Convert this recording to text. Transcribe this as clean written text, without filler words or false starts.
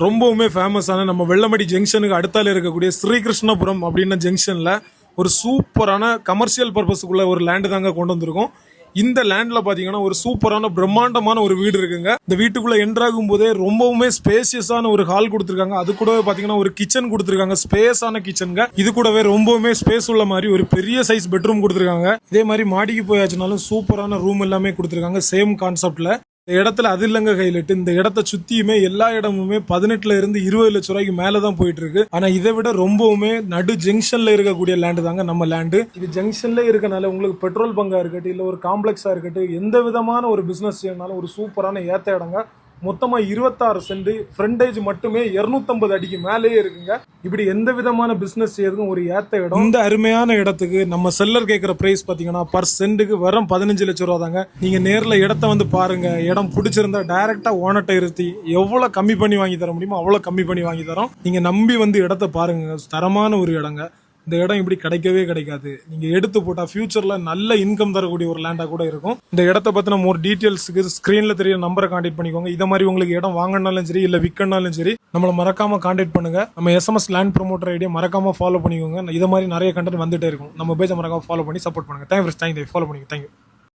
ரொம்பவுமே ஃபேமஸான நம்ம வெள்ளமடி ஜங்ஷனுக்கு அடுத்தால இருக்கக்கூடிய ஸ்ரீகிருஷ்ணபுரம் அப்படின்ன ஜங்ஷனில் ஒரு சூப்பரான கமர்ஷியல் பர்பஸுக்குள்ள ஒரு லேண்டு தாங்க கொண்டு வந்திருக்கோம். இந்த லேண்ட்ல பாத்தீங்கன்னா ஒரு சூப்பரான பிரம்மாண்டமான ஒரு வீடு இருக்குங்க. இந்த வீட்டுக்குள்ள என்ட்ராகும் போதே ரொம்பவுமே ஸ்பேசியஸான ஒரு ஹால் கொடுத்துருக்காங்க. அது கூடவே பாத்தீங்கன்னா ஒரு கிச்சன் கொடுத்துருக்காங்க. ஸ்பேஸான கிச்சனுங்க. இது கூடவே ரொம்பவுமே ஸ்பேஸ் உள்ள மாதிரி ஒரு பெரிய சைஸ் பெட்ரூம் கொடுத்துருக்காங்க. இதே மாதிரி மாடிக்கு போயாச்சுனாலும் சூப்பரான ரூம் எல்லாமே கொடுத்துருக்காங்க சேம் கான்செப்ட்ல. இந்த இடத்துல அது இல்லங்க ஹைலைட், இந்த இடத்த சுத்தியுமே எல்லா இடமுமே 18 இருந்து 20 லட்சம் ரூபாய்க்கு மேலதான் போயிட்டு இருக்கு. ஆனா இதை விட ரொம்பவுமே நடு ஜங்ஷன்ல இருக்கக்கூடிய லேண்டு தாங்க நம்ம லேண்டு. இது ஜங்ஷன்ல இருக்கனால உங்களுக்கு பெட்ரோல் பங்கா இருக்கட்டும் இல்ல ஒரு காம்ப்ளெக்ஸா இருக்கட்டும் எந்த விதமான ஒரு பிசினஸ் செய்யனாலும் ஒரு சூப்பரான ஏத்த இடங்க. மொத்தமா 26 சென்ட், ஃப்ரண்டேஜ் மட்டுமே 250 அடிக்கு மேலேயே இருக்குங்க. இப்படி எந்த விதமான பிசினஸ் செய்யறதுக்கும் ஒரு ஏத்த இடம். இந்த அருமையான இடத்துக்கு நம்ம செல்லர் கேட்கிற பிரைஸ் பாத்தீங்கன்னா பர் சென்ட்டுக்கு வெறும் 15 லட்சம் ரூபா தாங்க. நீங்க நேர்ல இடத்த வந்து பாருங்க. இடம் பிடிச்சிருந்தா டைரக்டா ஓனர்ட்ட இருத்தி எவ்வளவு கம்மி பண்ணி வாங்கி தர முடியுமோ அவ்வளவு கம்மி பண்ணி வாங்கி தரோம். நீங்க நம்பி வந்து இடத்த பாருங்க. தரமான ஒரு இடங்க. இந்த இடம் இப்படி கிடைக்கவே கிடைக்காது. நீங்க எடுத்து போட்டா ஃபியூச்சர்ல நல்ல இன்கம் தரக்கூடிய ஒரு லேண்டா கூட இருக்கும். இந்த இடத்த பத்தின மோர் டீடைல்ஸ்க்கு ஸ்கிரீன்ல தெரிய நம்பரை கான்டாக்ட் பண்ணிக்கோங்க. இதை மாதிரி உங்களுக்கு இடம் வாங்கினாலும் சரி இல்ல விற்கனாலும் சரி நம்மளை மறக்காம கான்டாக்ட் பண்ணுங்க. நம்ம SMS லேண்ட் ப்ரொமோட்டர் ஐடியா மறக்காம ஃபாலோ பண்ணிக்கோங்க. இதை மாதிரி நிறைய கண்டென்ட் வந்துட்டே இருக்கும். நம்ம பேஜை மறக்காம ஃபாலோ பண்ணி சப்போர்ட் பண்ணுங்க. தேங்க்யூ ஃபாலோ பண்ணிங்க. தேங்க்யூ.